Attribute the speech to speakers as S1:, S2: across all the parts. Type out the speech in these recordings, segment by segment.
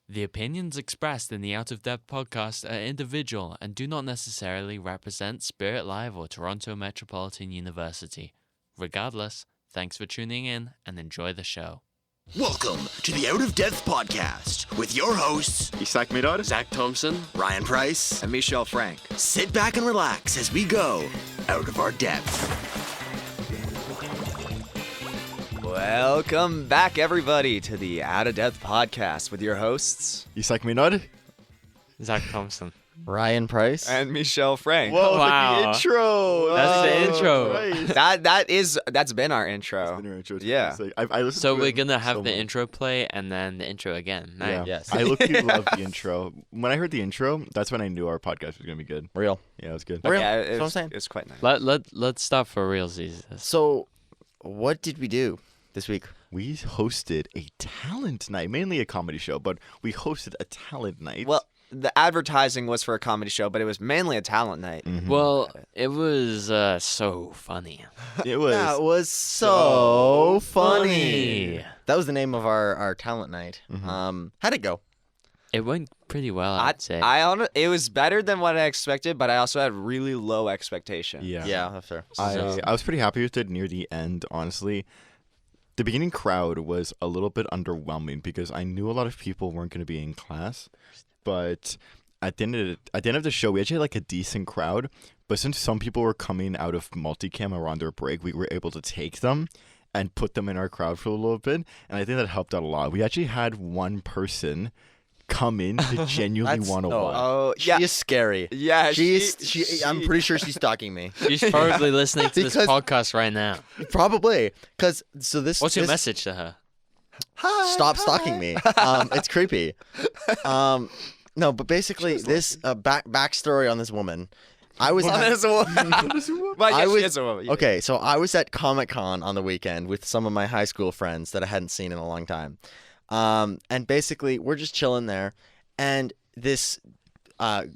S1: The opinions expressed in the Out of Depth podcast are individual and do not necessarily represent Spirit Live or Toronto Metropolitan University. Regardless, thanks for tuning in and enjoy the show.
S2: Welcome to the Out of Depth podcast with your hosts,
S3: Isaac Miror,
S1: Zach Thompson,
S2: Ryan Price,
S4: and Mishael Frank.
S2: Sit back and relax as we go out of our depth.
S4: Welcome back, everybody, to the Out of Depth podcast with your hosts,
S3: Isaac Miror.
S1: Zach Thompson.
S5: Ryan Price.
S4: and Mishael Frank.
S3: Whoa,
S1: Wow.
S3: the intro.
S1: That's the
S3: Oh,
S1: intro.
S3: Right.
S4: That's been our intro.
S3: That's been your intro.
S4: Yeah.
S3: I listened
S1: So
S3: to
S1: we're
S3: it
S1: gonna have
S3: so
S1: the
S3: much.
S1: intro play and then the intro again. Nice.
S3: Yeah.
S5: Yes.
S3: I look-y love the intro. When I heard the intro, that's when I knew our podcast was gonna be good.
S5: Real.
S3: Yeah, it was good.
S5: Real.
S4: Yeah,
S5: That's what I'm saying.
S4: It's quite nice.
S1: Let's stop for realsies.
S5: So, what did we do this week?
S3: We hosted a talent night, mainly a comedy show, but we hosted a talent night.
S4: Well, the advertising was for a comedy show, but it was mainly a talent night.
S3: Mhm.
S1: Well, it was so funny.
S3: it was.
S5: That was so funny. That was the name of our talent night. How'd it go?
S1: It went pretty well, I'd say.
S4: It was better than what I expected, but I also had really low expectations.
S3: Yeah.
S5: that's fair.
S3: I was pretty happy with it near the end, honestly. The beginning crowd was a little bit underwhelming because I knew a lot of people weren't going to be in class. But at the end of the show, we actually had like a decent crowd. But since some people were coming out of multicam or on their break, we were able to take them and put them in our crowd for a little bit. And I think that helped out a lot. We actually had one person come in to genuinely want to watch.
S4: Oh,
S5: She
S4: yeah.
S5: is scary.
S4: Yeah,
S5: I'm pretty sure she's stalking me.
S1: She's probably listening to this
S5: Because-
S1: podcast right now.
S5: Probably. What's
S1: What's your message to her?
S5: Stop stalking me. It's creepy. No, but basically, this backstory on this woman. I was
S4: Well,
S5: at-
S4: there's a woman. Well, yeah,
S5: I
S4: she
S5: was-
S4: is a woman.
S5: Okay, so I was at Comic-Con on the weekend with some of my high school friends that I hadn't seen in a long time. And basically, we're just chilling there, and this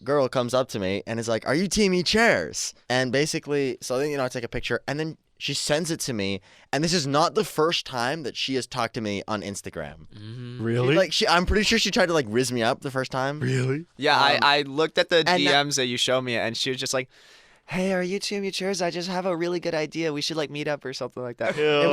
S5: girl comes up to me and is like, "Are you Team E Chairs?" And basically, so then, I take a picture, and then she sends it to me, and this is not the first time that she has talked to me on Instagram.
S3: Really?
S5: Like, I'm pretty sure she tried to, like, rizz me up the first time.
S3: Really?
S4: Yeah, I looked at the
S5: and
S4: DMs that you showed me, and she was just like, "Hey, are you Team Chairs? I just have a really good idea. We should like meet up or something like that."
S5: It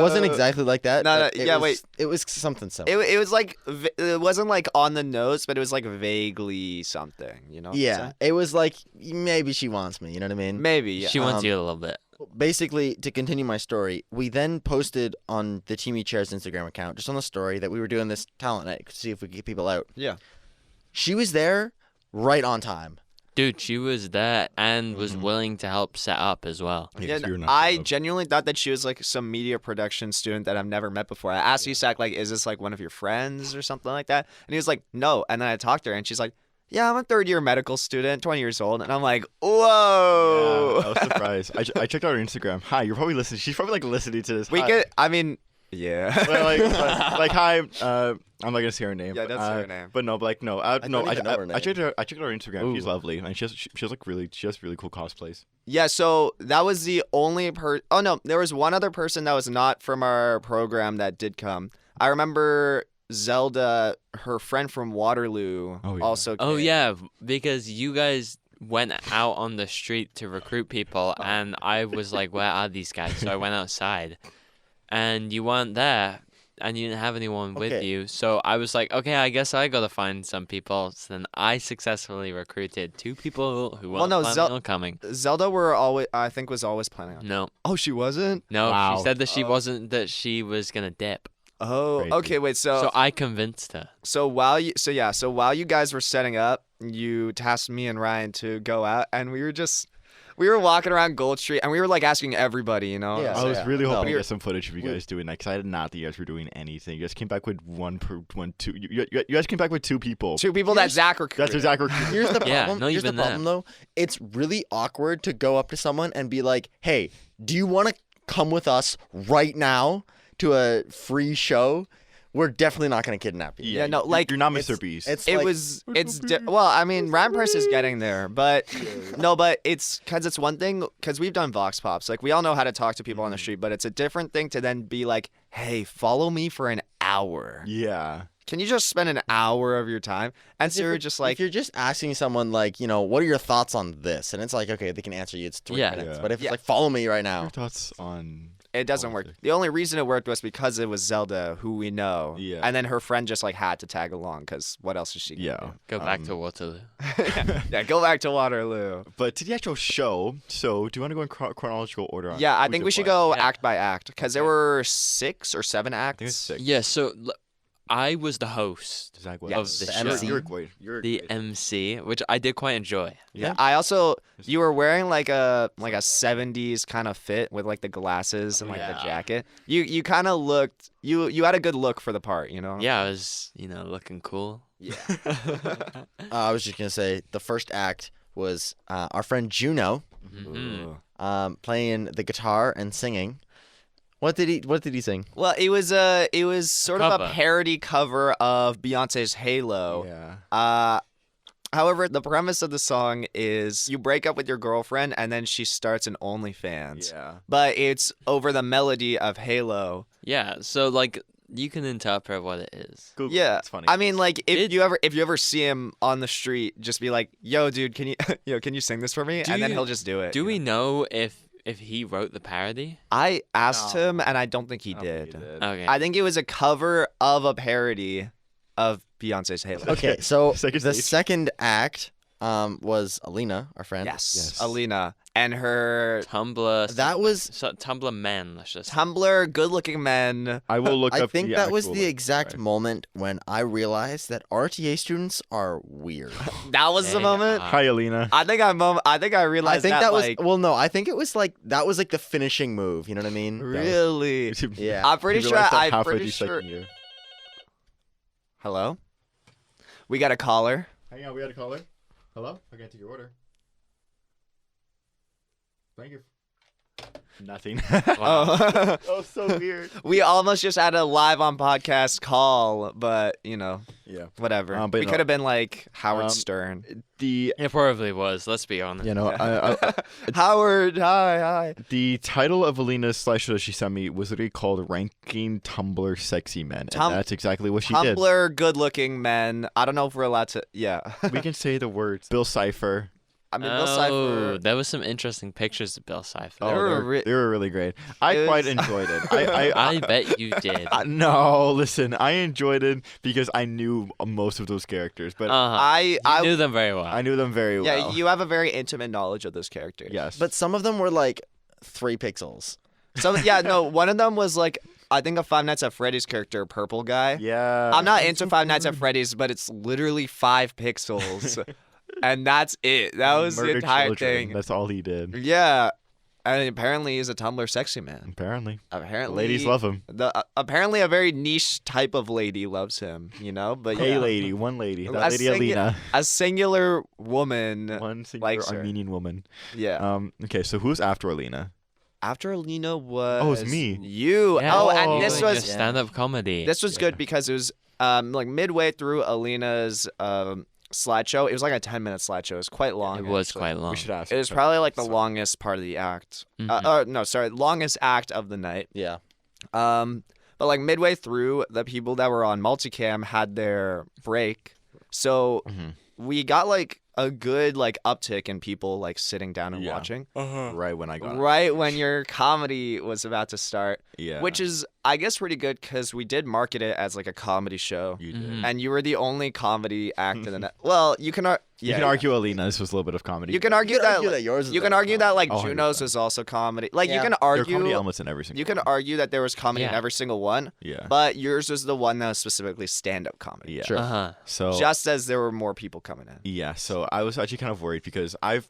S5: wasn't exactly like that.
S4: No,
S5: but
S4: no,
S5: it
S4: yeah,
S5: was-
S4: wait.
S5: It was something similar.
S4: It was like it wasn't like on the nose, but it was like vaguely something. You know? what I'm
S5: Yeah,
S4: saying?
S5: it was like, maybe she wants me, you know what I mean?
S4: Maybe. Yeah.
S1: She wants you a little bit.
S5: Basically, to continue my story, we then posted on the Team E Chairs Instagram account, just on the story, that we were doing this talent night to see if we could get people out.
S4: Yeah.
S5: She was there right on time.
S1: Dude, she was there and was willing to help set up as well.
S3: Yeah,
S4: Yeah,
S3: 'cause you're not
S4: I
S3: good.
S4: genuinely thought that she was like some media production student that I've never met before. I asked Isak, like, "Is this like one of your friends or something like that?" And he was like, "No." And then I talked to her, and she's like, "Yeah, I'm a third-year medical student, 20 years old." And I'm like, "Whoa."
S3: Yeah, I was surprised. I checked out her Instagram. Hi, you're probably listening. She's probably like listening to this.
S4: We
S3: Hi.
S4: could. I mean, yeah.
S3: But, like hi. I'm not gonna say her name.
S4: Yeah,
S3: but,
S4: don't say her name.
S3: But no, but like no,
S5: don't
S3: no.
S5: even know her
S3: I checked
S5: name.
S3: I checked out her Instagram. She's
S1: Ooh.
S3: lovely, and she has really cool cosplays.
S4: Yeah, so that was the only Oh no, there was one other person that was not from our program that did come. I remember Zelda, her friend from Waterloo,
S3: Oh, yeah.
S4: also came.
S1: Oh, yeah, because you guys went out on the street to recruit people, and I was like, where are these guys? So I went outside, and you weren't there, and you didn't have anyone with
S5: Okay.
S1: you. So I was like, okay, I guess I gotta find some people. So then I successfully recruited 2 people who weren't
S4: no,
S1: planning on coming.
S4: Zelda I think was always planning on.
S1: No,
S4: Oh, she wasn't?
S1: no,
S3: Wow.
S1: she said that she wasn't, that she was gonna dip.
S4: Oh,
S3: Crazy.
S4: okay, wait.
S1: So I convinced her.
S4: So while you guys were setting up, you tasked me and Ryan to go out, and we were walking around Gold Street, and we were like asking everybody, you know.
S5: Yeah.
S3: I was really
S5: No.
S3: hoping to get some footage of you guys doing that because I did not think you guys were doing anything. You guys came back with two. You guys came back with 2 people.
S4: 2 people that Zach recruited.
S3: That's exactly.
S5: Here's the
S1: Yeah,
S5: problem.
S1: no,
S5: Here's
S1: you've
S5: the
S1: been there.
S5: problem, though. It's really awkward to go up to someone and be like, "Hey, do you want to come with us right now to a free show?" We're definitely not going to kidnap you.
S4: Yeah, no, like,
S3: you're not Mr. Beast.
S5: It's
S4: It
S5: like,
S4: was well, I mean, Ryan Price is getting there, but no, but it's because it's one thing because we've done Vox Pops, like we all know how to talk to people on the street, but it's a different thing to then be like, "Hey, follow me for an hour."
S3: yeah.
S4: can you just spend an hour of your time? And so you're just like,
S5: if you're just asking someone like, what are your thoughts on this? And it's like, okay, they can answer you. It's 3
S1: Yeah.
S5: minutes.
S3: Yeah.
S5: But if it's
S4: Yeah.
S5: like, follow me right
S3: Your
S5: now.
S3: thoughts on?
S4: it doesn't work.
S3: politics?
S4: The only reason it worked was because it was Zelda, who we know.
S3: Yeah.
S4: And then her friend just like had to tag along because what else is she gonna
S3: Yeah.
S1: Go back to Waterloo.
S4: do? Yeah, go back to Waterloo.
S3: But to the actual show, so do you want to go in chronological order? On
S4: Yeah, I
S3: who
S4: think
S3: did
S4: we should
S3: what?
S4: go
S1: Yeah.
S4: act by act because there were 6 or 7 acts.
S3: I think it's 6.
S1: Yeah, so I was the host,
S3: Zach, what
S4: Yes.
S3: was
S1: of the
S3: it?
S1: show.
S5: MC.
S3: You're great. You're
S1: the
S3: great.
S1: MC, which I did quite enjoy.
S4: Yeah. I also you were wearing like a 70s kind of fit with like the glasses and like the
S3: Yeah.
S4: jacket. You kind of looked you had a good look for the part, you know?
S1: Yeah, I was, looking cool.
S4: Yeah.
S5: I was just going to say the first act was our friend Juno
S1: Mhm.
S5: playing the guitar and singing. What did he sing?
S4: Well, it was sort of a
S1: Cover.
S4: parody cover of Beyonce's Halo.
S3: Yeah.
S4: However, the premise of the song is you break up with your girlfriend and then she starts an OnlyFans.
S3: Yeah.
S4: But it's over the melody of Halo.
S1: Yeah, so like you can interpret what it is.
S3: Google.
S4: Yeah,
S3: It's funny.
S4: I mean, like if
S1: It-
S4: you ever see him on the street, just be like, "Yo, dude, can you can you sing this for me?"
S1: Do
S4: And then
S1: you-
S4: he'll just do it.
S1: Do
S4: you
S1: we
S4: know?
S1: know if he wrote the parody?
S4: I asked
S3: No.
S4: him, and I don't think he
S3: I don't think
S4: did.
S3: he did.
S1: Okay.
S4: I think it was a cover of a parody of Beyonce's Halo.
S5: Okay, so
S3: Second
S5: the
S3: stage.
S5: second act was Alina, our friend.
S4: Yes,
S3: Yes.
S4: Alina and her
S1: Tumblr.
S5: That was
S1: Tumblr men. Let's just.
S4: Tumblr, good-looking men.
S3: I will look
S5: I
S3: up.
S5: think
S3: the
S5: that was
S3: actual,
S5: the
S3: like,
S5: exact
S3: right.
S5: moment when I realized that RTA students are weird.
S4: That was the
S1: They
S4: moment.
S1: are-
S3: Hi, Alina.
S4: I think I realized
S5: I think that was
S4: like,
S5: well, no, I think it was like that was like the finishing move. You know what I mean?
S4: really.
S5: Yeah.
S4: I'm pretty
S3: You
S4: sure.
S3: realized that
S4: I'm
S3: halfway
S4: pretty
S3: through
S4: sure.
S3: second year.
S4: Hello. We got a caller.
S3: Hang on, we got a caller. Hello? I can't take your order. Thank you. Nothing.
S1: Wow.
S4: Oh.
S3: Oh, so weird.
S4: We almost just had a live on podcast call, but
S3: Yeah.
S4: whatever.
S3: But
S4: we
S3: no.
S4: could have been like Howard
S3: Um,
S4: Stern.
S3: The
S1: It probably was. Let's be honest.
S4: Howard, hi.
S3: the title of Alina's slideshow that she sent me was literally called "Ranking Tumblr Sexy Men," and
S4: Tum-
S3: that's exactly what she did.
S4: Tumblr, good-looking men. I don't know if we're allowed to. Yeah.
S3: We can say the words. Bill Cipher.
S4: I mean, Bill
S1: Oh,
S4: Cipher.
S1: there was some interesting pictures of Bill Cipher.
S3: Oh,
S4: They were
S3: they were really great. I
S4: It
S3: quite
S4: was-
S3: enjoyed it. I
S1: I bet you did.
S3: no, listen. I enjoyed it because I knew most of those characters, but
S1: Uh-huh. You
S4: I
S1: knew them very well.
S3: I knew them very
S4: yeah,
S3: well.
S4: you have a very intimate knowledge of those characters.
S3: Yes,
S5: But some of them were like 3 pixels.
S4: So yeah, no, one of them was like I think a Five Nights at Freddy's character, purple guy.
S3: yeah.
S4: I'm not into Five Nights at Freddy's, but it's literally 5 pixels, and that's it. That was the
S3: Murdered
S4: entire
S3: children.
S4: thing.
S3: That's all he did.
S4: Yeah, and apparently he's a Tumblr sexy man.
S3: Apparently,
S4: Apparently,
S3: ladies love him.
S4: Apparently a very niche type of lady loves him. But
S3: A
S4: yeah.
S3: lady, one lady.
S4: A
S3: That lady, Alina.
S4: A singular woman.
S3: One singular
S4: likes her.
S3: Armenian woman.
S4: Yeah.
S3: Okay, so who's after Alina?
S4: After Alina was.
S3: Oh, it's me.
S4: You.
S1: Yeah.
S4: Oh, and this
S1: You
S4: was
S1: just stand-up comedy.
S4: this was good because it was like midway through Alina's slideshow. It was like a 10-minute slideshow. It was quite long.
S1: It was
S4: actually.
S1: quite long.
S3: We should ask.
S4: It was probably like the longest part of the act.
S1: Mhm.
S4: No, sorry, longest act of the night.
S5: Yeah.
S4: But like midway through, the people that were on multicam had their break, so
S3: Mhm.
S4: we got like a good like uptick in people like sitting down and
S3: Yeah.
S4: watching
S3: right when I got.
S4: right when your comedy was about to start,
S3: Yeah.
S4: which is I guess pretty good because we did market it as like a comedy show,
S3: you did.
S1: Mhm.
S4: and you were the only comedy act in the net. Well, you can
S3: You can argue Alina's was a little bit of comedy.
S4: You can argue
S5: You can
S4: that.
S5: argue that yours is
S4: you can
S5: better
S4: argue that like
S3: Oh,
S4: Juno's
S3: 100%.
S4: was also comedy. Like you
S5: Yeah.
S4: can
S3: There are comedy
S4: argue.
S3: elements in every single.
S4: You can
S3: one.
S4: argue that there was comedy in
S1: Yeah.
S4: every single one,
S3: Yeah.
S4: but yours was the one that was specifically stand-up comedy.
S3: Yeah.
S5: Sure.
S1: Uh-huh.
S3: So
S4: Just as there were more people coming in.
S3: yeah, so I was actually kind of worried because I've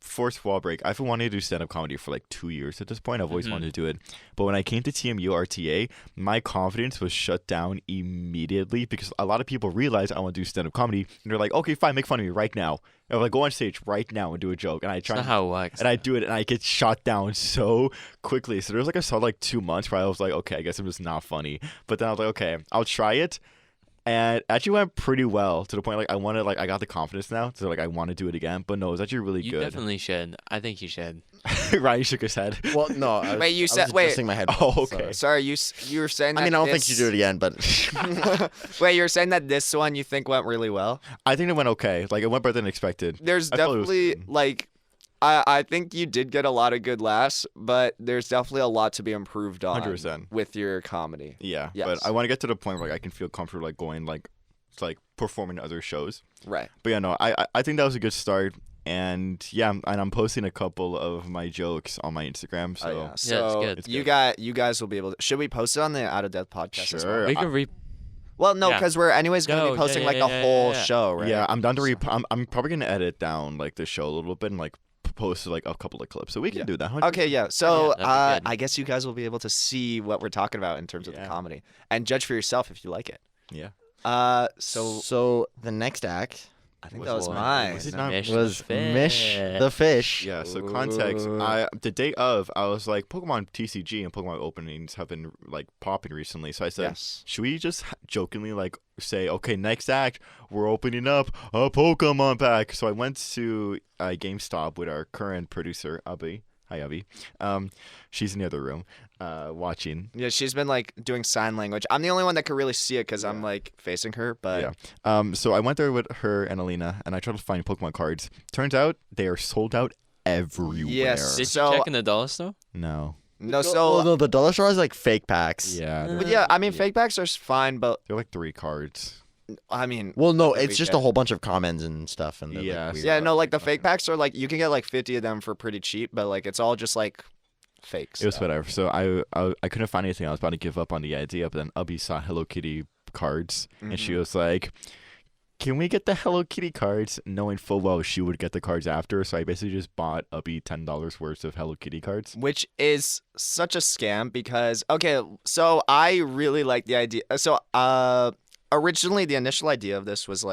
S3: fourth wall break. I've been wanting to do stand-up comedy for like 2 years at this point. I've always wanted to do it, but when I came to TMU RTA, my confidence was shut down immediately because a lot of people realize I want to do stand-up comedy, and they're like, "Okay, fine, make fun of me right now." I'm like, "Go on stage right now and do a joke," and I
S1: That's
S3: try
S1: not how it works.
S3: and I do it, and I get shot down so quickly. So there was like a solid like 2 months where I was like, "Okay, I guess I'm just not funny." But then I was like, "Okay, I'll try it." And it actually went pretty well to the point I got the confidence now, so I want to do it again. But no, it was actually really
S1: You
S3: good.
S1: definitely should. I think you should.
S3: Ryan shook his head.
S5: Well, no.
S4: Wait, you said- wait.
S5: adjusting my head.
S3: Oh, okay.
S4: Sorry, you were saying that
S5: I mean, I don't think
S4: this-
S5: you do it again, but
S4: Wait, you're saying that this one you think went really well?
S3: I think it went okay. Like it went better than expected.
S4: There's
S3: I thought it was
S4: definitely
S3: good.
S4: like I think you did get a lot of good laughs, but there's definitely a lot to be improved on
S3: 100%.
S4: with your comedy.
S3: Yeah,
S4: Yes.
S3: but I want to get to the point where I can feel comfortable going performing other shows.
S4: Right.
S3: But yeah, no, I think that was a good start. And yeah, and I'm posting a couple of my jokes on my Instagram. So
S4: Oh, yeah.
S1: Yeah, it's
S4: So
S1: good.
S3: It's
S4: you
S3: good.
S4: you guys will be able to. Should we post it on the Out of Death podcast as well?
S3: Sure.
S1: We could
S4: Well, no,
S1: Yeah.
S4: because we're anyways going to
S1: No,
S4: be posting
S1: yeah,
S4: like
S1: yeah,
S4: the
S1: yeah,
S4: whole
S1: yeah.
S4: show, right?
S3: yeah, I'm down to I'm probably gonna edit down the show a little bit and post a couple of clips. So we can
S4: Yeah.
S3: do that.
S4: Okay, yeah. So
S1: Yeah, that'd be good.
S4: I guess you guys will be able to see what we're talking about in terms of the
S3: Yeah.
S4: comedy and judge for yourself if you like it.
S3: Yeah.
S4: So
S5: the next act
S4: I think
S3: was
S4: that was
S3: one-
S4: mine.
S3: was it not-
S1: Mish
S5: was
S1: the
S5: Mish the fish.
S3: Yeah, so context,
S4: Ooh.
S3: the day of, I was like, Pokemon TCG and Pokemon openings have been popping recently. So I said,
S4: Yes.
S3: should we just jokingly say, okay, next act, we're opening up a Pokemon pack. So I went to GameStop with our current producer, Abby. Hi, Abby. She's in the other room, watching.
S4: Yeah, she's been doing sign language. I'm the only one that could really see it because I'm facing her. But
S3: Yeah. So I went there with her and Alina, and I tried to find Pokemon cards. Turns out they are sold out everywhere.
S4: Yes.
S1: Did you
S4: So-
S1: check in the dollar store?
S3: No.
S4: no,
S5: Oh,
S4: so
S5: no, the dollar store has fake packs.
S3: Yeah.
S4: but yeah, I mean, fake packs are fine, but
S3: They're 3 cards.
S4: I mean,
S5: Well, no,
S4: What did
S5: it's
S4: we
S5: just
S4: get?
S5: a whole bunch of comments and stuff, and they're,
S3: Yeah,
S5: weird.
S4: yeah, no, the fake packs are you can get 50 of them for pretty cheap, but it's all just fake.
S3: It was
S4: stuff.
S3: whatever. So I couldn't find anything. I was about to give up on the idea, but then Ubby saw Hello Kitty cards, and she was like, "Can we get the Hello Kitty cards?" Knowing full well she would get the cards after, so I basically just bought Ubby $10 worth of Hello Kitty cards.
S4: Which is such a scam because so I really like the idea. So originally the initial idea of this was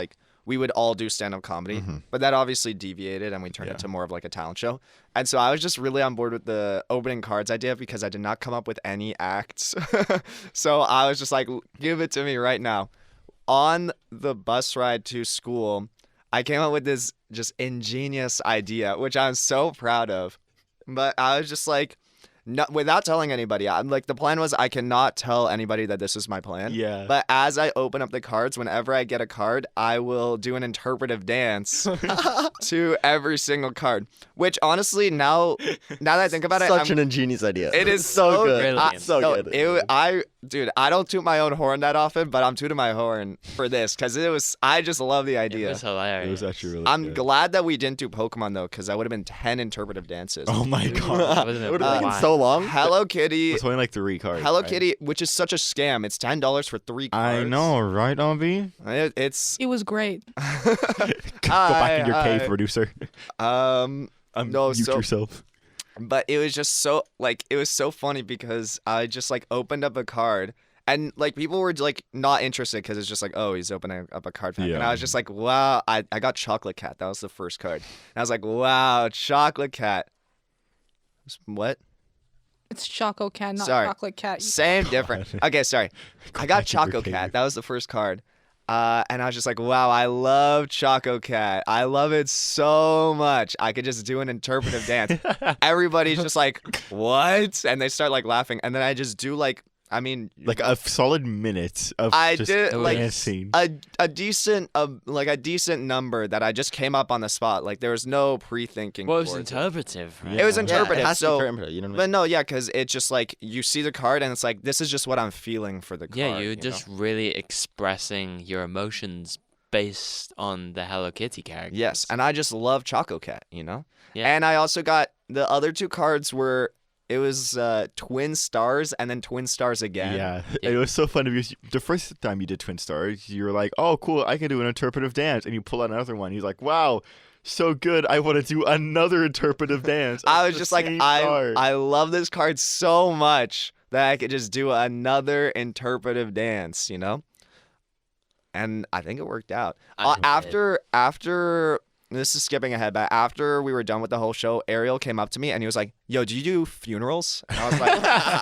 S4: we would all do stand-up comedy, but that obviously deviated and we turned it to more of a talent show. And so I was just really on board with the opening cards idea because I did not come up with any acts. So I was just give it to me right now. On the bus ride to school, I came up with this just ingenious idea, which I'm so proud of. But I was just no, without telling anybody. I'm the plan was I cannot tell anybody that this is my plan.
S3: Yeah.
S4: But as I open up the cards, whenever I get a card, I will do an interpretive dance to every single card. Which honestly, now that I think about it,
S5: Such an ingenious idea.
S4: it is
S5: so good.
S1: Brilliant.
S5: So
S4: no,
S5: good.
S4: Dude, I don't toot my own horn that often, but I'm tooting my horn for this because I just love the
S1: It
S4: idea.
S1: was hilarious.
S3: It was actually really
S4: I'm
S3: good.
S4: glad that we didn't do Pokemon though, because that would have been 10 interpretive dances.
S3: Oh my god.
S1: Wasn't it
S5: It would have taken
S1: wild?
S5: so long.
S4: Hello Kitty,
S3: It's only 3 cards.
S4: Hello
S3: right?
S4: Kitty, which is such a scam. It's $10 for 3 cards.
S3: I know, right, Ubby?
S4: It's
S6: It was great.
S3: Go back in your cave, producer.
S4: no,
S3: Mute
S4: so
S3: yourself.
S4: but it was just so it was so funny because I just opened up a card and people were not interested because it's just oh, he's opening up a card pack, and
S3: Yeah.
S4: I was just wow, I got Chocolate Cat. That was the first card, and I was wow, Chocolate Cat. What?
S6: It's Choco Cat, not
S4: Sorry.
S6: Chocolate Cat.
S4: Same, different. Okay, sorry. I got
S3: back in your
S4: Choco Cat.
S3: cave.
S4: That was the first card. And I was just wow, I love Choco Cat. I love it so much. I could just do an interpretive dance. Everybody's just what? And they start laughing. And then I just do I mean,
S3: A solid minute of
S4: I
S3: just
S4: did
S3: dancing.
S4: a decent a decent number that I just came up on the spot. There was no pre-thinking.
S1: Well, it was
S4: towards
S1: interpretive, right?
S4: It was
S3: Yeah.
S4: interpretive.
S5: Yeah, it has to be
S4: so,
S5: interpretive, you know what I
S4: but
S5: mean?
S4: no, yeah, because it's just you see the card and it's this is just what I'm feeling for the card.
S1: Yeah, you're
S4: you
S1: just
S4: know?
S1: really expressing your emotions based on the Hello Kitty character.
S4: Yes, and I just love Choco Cat,
S1: Yeah.
S4: And I also got the other 2 cards were it was Twin Stars and then Twin Stars again.
S3: Yeah, it was so fun because the first time you did Twin Stars, you were like, "Oh, cool! I can do an interpretive dance," and you pull out another one. He's like, "Wow, so good! I want to do another interpretive dance."
S4: I
S3: of
S4: was
S3: the
S4: just
S3: same card."
S4: I love this card so much that I could just do another interpretive dance, you know? And I think it worked out.
S1: I think it did.
S4: After this is skipping ahead, but after we were done with the whole show, Ariel came up to me and he was like, "Yo, do you do funerals?" And I was like,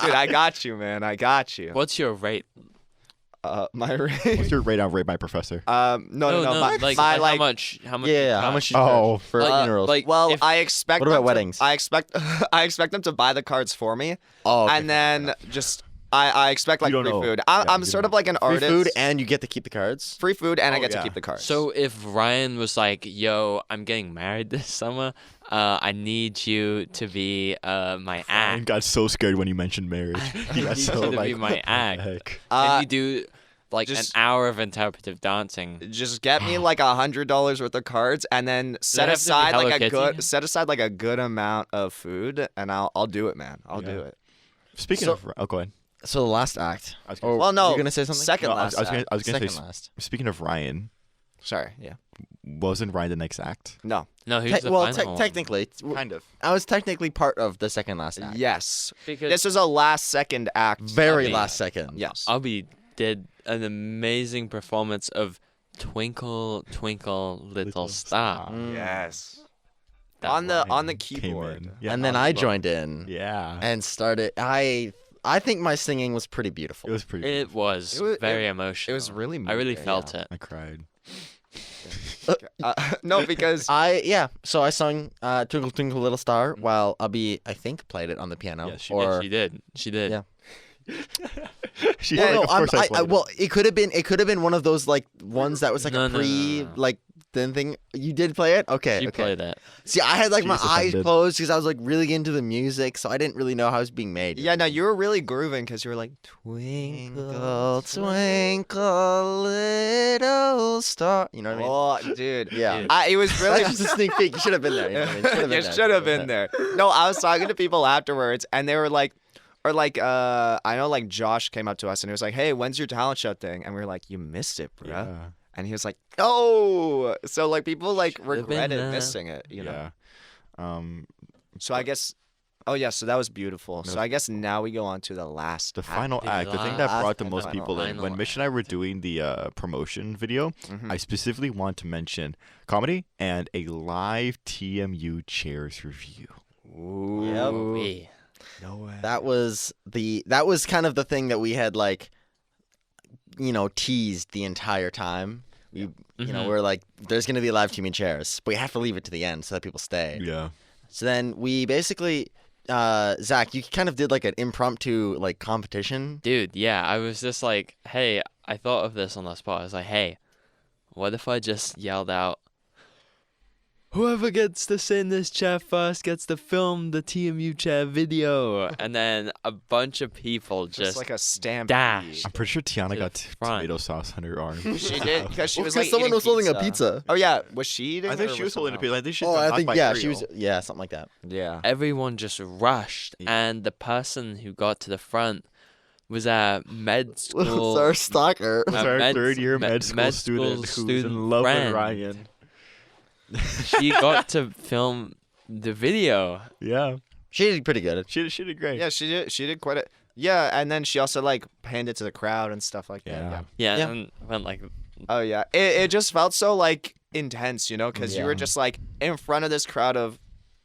S4: "Dude, I got you, man. I got you."
S1: What's your rate?
S4: My
S3: What's
S4: rate.
S3: your rate out rate by professor?
S4: No.
S1: like
S4: my
S1: how
S4: like.
S1: much? How much?
S5: Yeah,
S1: it
S5: how much
S1: cost?
S5: you charge for
S1: Like,
S5: funerals?
S1: like-
S4: Well,
S1: if-
S4: I expect.
S5: What about
S4: them to-
S5: weddings?
S4: I expect them to buy the cards for me,
S5: oh, okay.
S4: and then just I expect like
S3: You
S4: free
S3: don't know.
S4: food.
S3: Yeah,
S4: I'm
S3: you
S4: sort
S3: don't
S4: of like an
S5: free
S4: artist.
S5: food and you get to keep the cards.
S4: Free food, and I
S3: Oh,
S4: get to
S3: yeah.
S4: keep the cards.
S1: So if Ryan was like, "Yo, I'm getting married this summer. I need you to be my
S3: I
S1: act.
S3: got so scared when you mentioned marriage. He got
S1: need
S3: so
S1: you to
S3: like,
S1: be my
S3: what the
S1: act.
S3: heck?
S1: Can you do like
S4: just-
S1: an hour of interpretive dancing?"
S4: just get me like $100 worth of cards, and then set
S1: have to be
S4: aside
S1: Hello
S4: like
S1: Kitty?
S4: a good amount of food, and I'll do it, man. I'll do
S3: Yeah.
S4: it.
S3: Speaking
S5: So-
S3: of, go ahead.
S5: So the last act.
S3: I was gonna-
S5: Or
S4: Well, no.
S5: you're gonna say something.
S4: Second
S3: No,
S4: last.
S3: I was
S4: act.
S3: gonna
S5: Second
S3: say.
S5: last.
S3: Speaking of Ryan,
S4: Sorry. Yeah.
S3: wasn't Ryan the next act?
S4: No.
S1: No, he was the final one.
S5: Technically,
S3: Kind of.
S5: I was technically part of the second last act.
S4: Yes.
S1: Because
S4: This is a last second act.
S5: Very
S1: mean,
S5: last second.
S4: Yes.
S1: Abby did an amazing performance of "Twinkle Twinkle Little Star."
S5: Mm.
S4: Yes.
S1: That
S4: On the
S3: Ryan came
S4: keyboard.
S3: in. Yeah,
S5: And then
S3: on
S5: I
S3: the-
S5: joined in
S3: Yeah.
S5: and started. I think my singing was pretty beautiful.
S3: It was pretty.
S1: It was
S4: It was-
S1: very
S4: it
S1: emotional.
S4: was really
S1: I really
S4: moving,
S1: felt
S4: yeah.
S1: it.
S3: I cried.
S4: No, because
S5: So I sung "Twinkle Twinkle Little Star" while Abby, I think, played it on the piano.
S3: Yeah, she
S5: or
S1: She did. She did.
S5: Yeah.
S3: She
S5: Well,
S3: did,
S5: no,
S3: of course I played it.
S5: well, it could have been one of those like ones that was like
S1: No,
S5: a
S1: no,
S5: pre
S1: no, no.
S5: like then thing. You did play it, okay?
S1: She
S5: okay.
S1: played it.
S5: See, I had like
S3: She
S5: my
S3: was
S5: eyes
S3: offended.
S5: closed because I was like really into the music, so I didn't really know how it was being made.
S4: yeah, no, you were really grooving because you were like
S5: Twinkle, twinkle, little star. You know what I mean?
S4: Oh, dude.
S5: Yeah.
S1: Dude.
S4: It was really.
S5: That's just a sneak peek. You should have been there. You know what I mean?
S4: You should have been there. No, I was talking to people afterwards, and they were like, or like, I know like Josh came up to us and he was like, "Hey, when's your talent show thing?" And we were like, "You missed it, bro."
S3: Yeah.
S4: And he was like, "No." So like people like
S1: Should've been
S4: regretted
S1: there.
S4: missing it, you know.
S3: Yeah.
S4: So I guess. Oh yeah, so that was beautiful.
S3: That
S4: So
S3: was-
S4: I guess now we go on to the last.
S3: The
S4: act.
S3: final
S1: the
S3: act, the thing that
S5: last
S3: brought the
S5: and
S3: most
S4: final
S3: people in. When
S1: act.
S3: Mish and I were doing the promotion video,
S4: Mhm.
S3: I specifically want to mention comedy and a live TMU chairs review.
S4: Ooh.
S1: We.
S4: No way.
S5: That was kind of the thing that we had like, teased the entire time. You know,
S1: Mhm.
S5: we're like, there's gonna be a live team in chairs, but we have to leave it to the end so that people stay.
S3: Yeah.
S5: So then we basically, Zach, you kind of did like an impromptu like competition.
S1: Dude, yeah, I was just like, hey, I thought of this on the spot. I was like, hey, what if I just yelled out, whoever gets to sit in this chair first gets to film the TMU chair video? And then a bunch of people
S4: Just
S1: just
S4: like a stamp.
S1: dash.
S3: I'm pretty sure Tiana
S1: To
S3: got
S1: the front.
S3: tomato sauce on her arm.
S4: She did because she was like
S5: someone
S4: eating
S5: was holding a
S4: pizza.
S5: pizza.
S4: Oh yeah, was she eating?
S3: I think
S4: or
S3: she was holding a
S4: someone
S3: pizza. I think she
S5: Oh,
S3: got
S5: I
S3: knocked
S5: think
S3: by
S5: she was.
S3: cereal.
S5: Yeah, something like that.
S4: else? Yeah.
S1: Everyone just rushed,
S3: Yeah.
S1: and the person who got to the front was a med school.
S5: Our stalker.
S3: Was
S1: a
S3: our
S1: med-
S3: third-year
S1: med-
S3: med school
S1: med
S3: student
S1: school
S3: who's in
S1: student
S3: love
S1: friend.
S3: with Ryan.
S1: She got to film the video.
S3: Yeah,
S5: She did pretty good.
S3: she did great.
S4: Yeah, she did. She did quite a. Yeah, and then she also like panned it to the crowd and stuff like that.
S3: Yeah.
S1: Yeah,
S5: Yeah.
S1: and went like,
S4: Oh yeah, it just felt so like intense, you know, because you were
S5: Yeah.
S4: just like in front of this crowd of,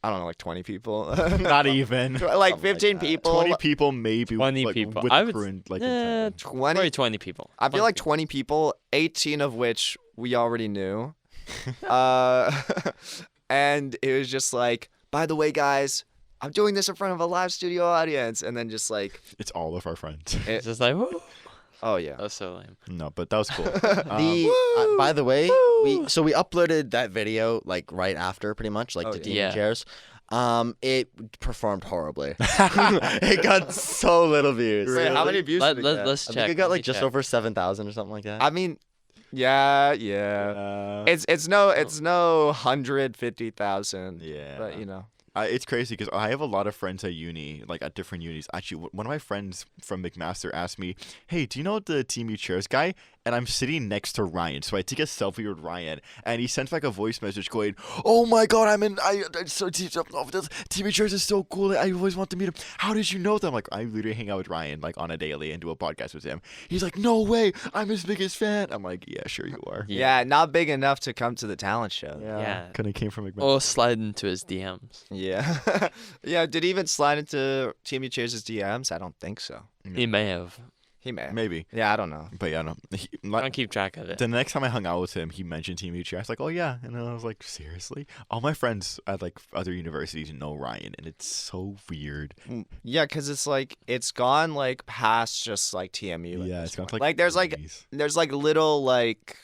S4: I don't know, like 20 people,
S3: Not even.
S4: like
S5: Something like
S4: 15
S5: that.
S4: people.
S3: 20 people, maybe.
S1: 20
S3: like,
S1: people.
S3: With
S1: I
S3: the
S1: would-
S3: crew and, like,
S1: eh,
S3: in
S4: 20.
S1: probably 20 people.
S4: I feel
S1: 20
S4: like
S1: people.
S4: 20 people, 18 of which we already knew. And it was just like, by the way, guys, I'm doing this in front of a live studio audience, and then just like,
S3: It's all of our friends.
S1: It's just like, woo.
S4: oh yeah.
S1: That was so lame.
S3: No, but that was cool.
S5: By the way, we uploaded that video like right after, pretty much like
S4: Oh,
S5: to
S4: yeah.
S5: Demon
S1: Yeah.
S5: Chairs. It performed horribly. It got so little views.
S4: Wait, how many views did it get?
S1: Let's
S5: I
S1: check.
S5: think it got
S1: let me
S5: like just
S1: check.
S5: over 7,000 or something like that.
S4: I mean, yeah. It's no 150,000.
S3: Yeah.
S4: But you know.
S3: It's crazy because I have a lot of friends at uni, like at different unis. Actually, one of my friends from McMaster asked me, "Hey, do you know the TMU chairs guy?" And I'm sitting next to Ryan, so I take a selfie with Ryan, and he sends back a voice message going, "Oh my God, TMU chairs is so cool. I always want to meet him. How did you know them?" Like, I literally hang out with Ryan like on a daily and do a podcast with him. He's like, "No way, I'm his biggest fan." I'm like, "Yeah, sure you are."
S4: Yeah, not big enough to come to the talent show.
S1: Yeah.
S3: Kind of came from McMaster.
S1: Or slide into his DMs.
S4: Yeah. Yeah, did he even slide into TMU Chairs' DMs? I don't think so.
S1: He may have.
S4: He may.
S3: Maybe.
S4: Yeah, I don't know.
S3: But yeah, no.
S1: I don't keep track of it.
S3: The next time I hung out with him, he mentioned Team UT. I was like, oh yeah, and then I was like, seriously? All my friends at like other universities know Ryan, and it's so weird.
S4: Yeah, because it's like it's gone like past just like TMU. at
S3: Yeah,
S4: this
S3: it's gone
S4: point.
S3: to, like,
S4: there's like little like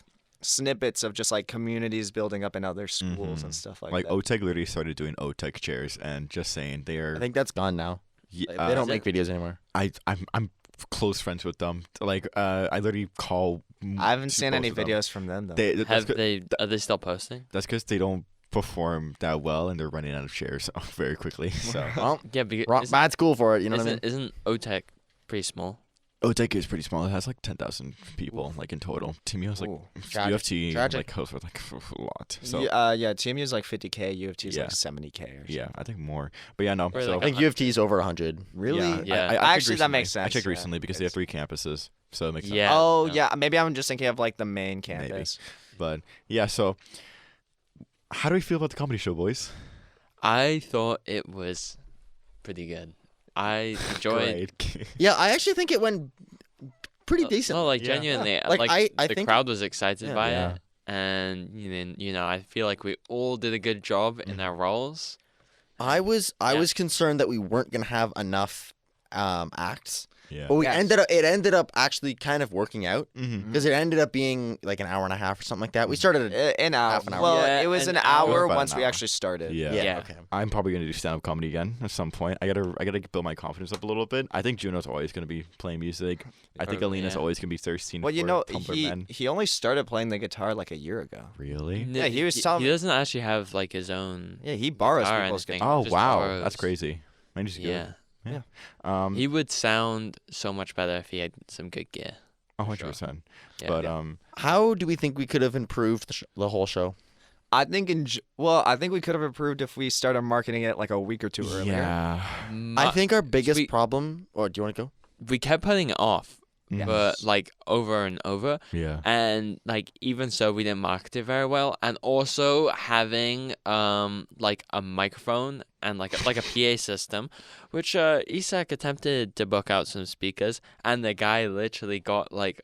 S4: snippets of just like communities building up in other schools and stuff like
S3: like
S4: that.
S3: OTEC literally started doing OTEC chairs, and just saying they are.
S5: I think that's gone now.
S3: Yeah,
S5: They don't make videos anymore.
S3: I'm close friends with them. Like I literally call.
S4: I haven't
S3: to
S4: seen
S3: both
S4: any
S3: of them.
S4: videos from them though.
S1: Are they still posting?
S3: That's because they don't perform that well, and they're running out of chairs very quickly. So
S5: Well,
S1: Yeah, because
S5: bad school for it. You know what I mean?
S1: isn't OTEC pretty small?
S3: OTEC is pretty small. It has like 10,000 people like in total. TMU has like
S4: Ooh.
S3: UFT
S5: Tragic.
S3: like hosts with like a lot. So
S4: yeah, TMU is like 50K, UFT is
S3: Yeah.
S4: like 70K or something.
S3: yeah, I think more. But yeah, no.
S1: Or
S3: So
S1: like
S5: I think U of T is over 100.
S4: Really?
S1: Yeah.
S3: I checked
S4: Actually, that
S3: recently.
S4: makes sense.
S3: I checked
S4: yeah.
S3: recently because they have 3 campuses, so it makes sense.
S1: Yeah.
S4: Oh
S1: no.
S4: yeah, maybe I'm just thinking of like the main campus.
S3: But yeah, so how do we feel about the comedy show, boys?
S1: I thought it was pretty good. I enjoyed.
S3: Great.
S5: Yeah, I actually think it went pretty decent.
S1: No, like
S3: Yeah.
S1: genuinely,
S5: Like, I
S1: the
S5: think-
S1: crowd was excited
S5: Yeah.
S1: by
S3: Yeah.
S1: it, and I feel like we all did a good job in our roles.
S5: I was
S1: Yeah.
S5: concerned that we weren't gonna have enough acts,
S3: Yeah.
S5: but
S4: Yes.
S5: it ended up actually kind of working out
S3: Mm-hmm.
S5: because it ended up being like an hour and a half or something like that. We started at
S4: An hour.
S5: Half an hour.
S4: Well,
S1: Yeah,
S4: it was
S1: an
S4: an
S1: hour.
S4: hour
S3: About
S4: once
S3: an
S4: we
S3: hour.
S4: actually started.
S3: Yeah.
S1: Yeah.
S5: Okay.
S3: I'm probably gonna do stand-up comedy again at some point. I gotta build my confidence up a little bit. I think Juno's always gonna be playing music. I think
S1: Probably,
S3: Alina's
S1: yeah.
S3: always gonna be thirsting
S4: Well, you
S3: for
S4: know,
S3: Tumblr men.
S4: he only started playing the guitar like a year ago.
S3: Really?
S1: No,
S4: Yeah, he was telling
S1: He
S4: me-
S1: doesn't actually have like his own.
S4: Yeah, he borrows
S1: guitar or
S4: people's
S1: anything.
S4: guitars.
S3: Oh
S1: just
S3: wow,
S1: borrows.
S3: that's crazy. Mine is
S1: Yeah.
S3: good.
S1: He would sound so much better if he had some good gear.
S3: 100%.
S1: Yeah.
S3: But
S5: How do we think we could have improved the whole show?
S4: I think I think we could have improved if we started marketing it like a week or two earlier.
S3: yeah.
S5: I think our biggest
S1: we-
S5: problem. Or do you want to go?
S1: we kept putting it off,
S3: Yes.
S1: but like over and over.
S3: Yeah.
S1: And like even so we didn't market it very well, and also having like a microphone and like a PA system, which Isak attempted to book out some speakers, and the guy literally got like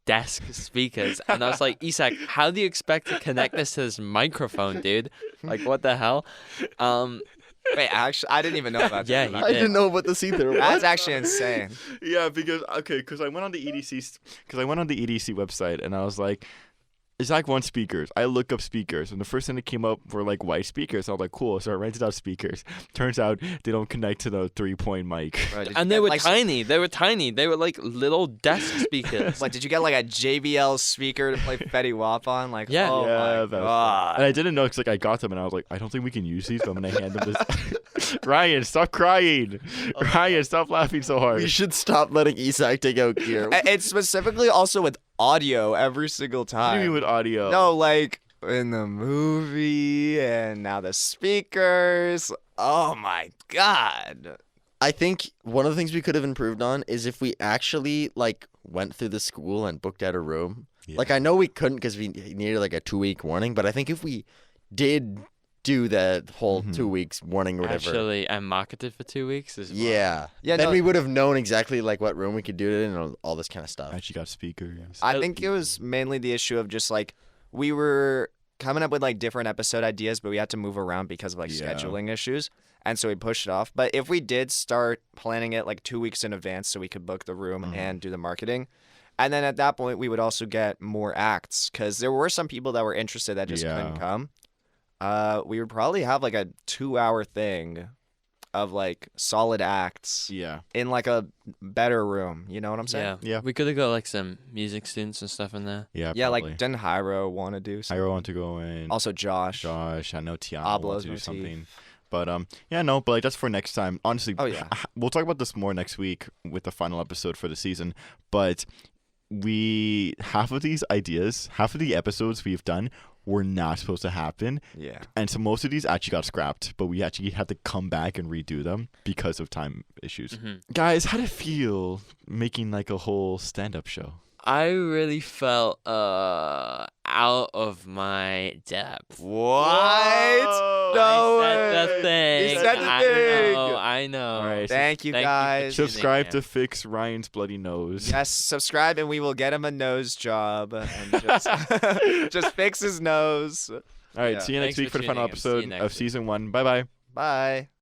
S1: desk speakers, and I was like, Isak, how do you expect to connect this to this microphone, dude? Like what the hell?
S4: Wait, actually, I didn't even know about that.
S1: Yeah, he
S5: I
S1: did.
S5: didn't know about this either.
S4: That's actually insane.
S3: Yeah, because I went on the EDC website and I was like, Zach wants speakers. I look up speakers, and the first thing that came up were like white speakers. I was like, cool. So I rented out speakers. Turns out they don't connect to the 3-point mic.
S4: Bro, did you
S1: And they
S4: get,
S1: were
S4: like,
S1: tiny. They were tiny. They were like little desk speakers.
S4: What, did you get like a JBL speaker to play Fetty Wap on? Like,
S1: Yeah.
S4: oh
S3: Yeah,
S4: my
S3: that was-
S4: god.
S3: And I didn't know because like I got them and I was like, I don't think we can use these, but I'm gonna hand them this. Ryan, stop crying. Ryan, stop laughing so hard.
S5: We should stop letting Isak take out gear.
S4: It's specifically also with audio every single
S3: What do
S4: time.
S3: you mean with audio?
S4: No, like in the movie and now the speakers. Oh my god.
S5: I think one of the things we could have improved on is if we actually like went through the school and booked out a room.
S3: Yeah.
S5: Like I know we couldn't because we needed like a 2-week warning, but I think if we did do the whole 2 weeks warning or whatever,
S1: Actually, and marketed for 2 weeks as well.
S5: yeah,
S4: Yeah,
S5: then
S4: no-
S5: we would have known exactly like what room we could do it in and all this kind of stuff.
S3: I actually got speakers.
S4: I think it was mainly the issue of just like we were coming up with like different episode ideas, but we had to move around because of like
S3: Yeah.
S4: scheduling issues. And so we pushed it off. But if we did start planning it like 2 weeks in advance so we could book the room and do the marketing, and then at that point we would also get more acts because there were some people that were interested that just couldn't
S3: Yeah.
S4: come. We would probably have like a 2-hour thing of like solid acts
S3: Yeah.
S4: in like a better room. You know what I'm saying?
S1: Yeah.
S3: Yeah.
S1: We could have got like some music students and stuff in there.
S3: Yeah.
S4: Yeah,
S3: probably.
S4: like didn't Hyro want to do something?
S3: I want to go in.
S4: Also Josh.
S3: Josh, I know Tiana
S4: Ablo's
S3: wants to do
S4: motif.
S3: something. But yeah, no, but like that's for next time. Honestly,
S4: Oh, yeah.
S3: we'll talk about this more next week with the final episode for the season. But half of these ideas, half of the episodes we've done were not supposed to happen.
S4: Yeah.
S3: And so most of these actually got scrapped, but we actually had to come back and redo them because of time issues. Guys, how did it feel making like a whole stand-up show?
S1: I really felt out of my depth.
S4: What? No
S1: I said the
S4: way.
S1: thing.
S4: He said the thing.
S1: I know.
S3: All right,
S4: Thank you,
S1: Thank you for
S4: guys.
S1: tuning
S3: Subscribe
S1: in.
S3: to fix Ryan's bloody nose.
S4: Yes, subscribe and we will get him a nose job and just, just fix his nose.
S3: All right,
S4: Yeah.
S3: see you next
S1: Thanks
S3: week
S1: for
S3: for the final
S1: tuning in. See you
S3: episode
S1: next
S3: of
S1: week.
S3: season 1. Bye bye.
S4: Bye.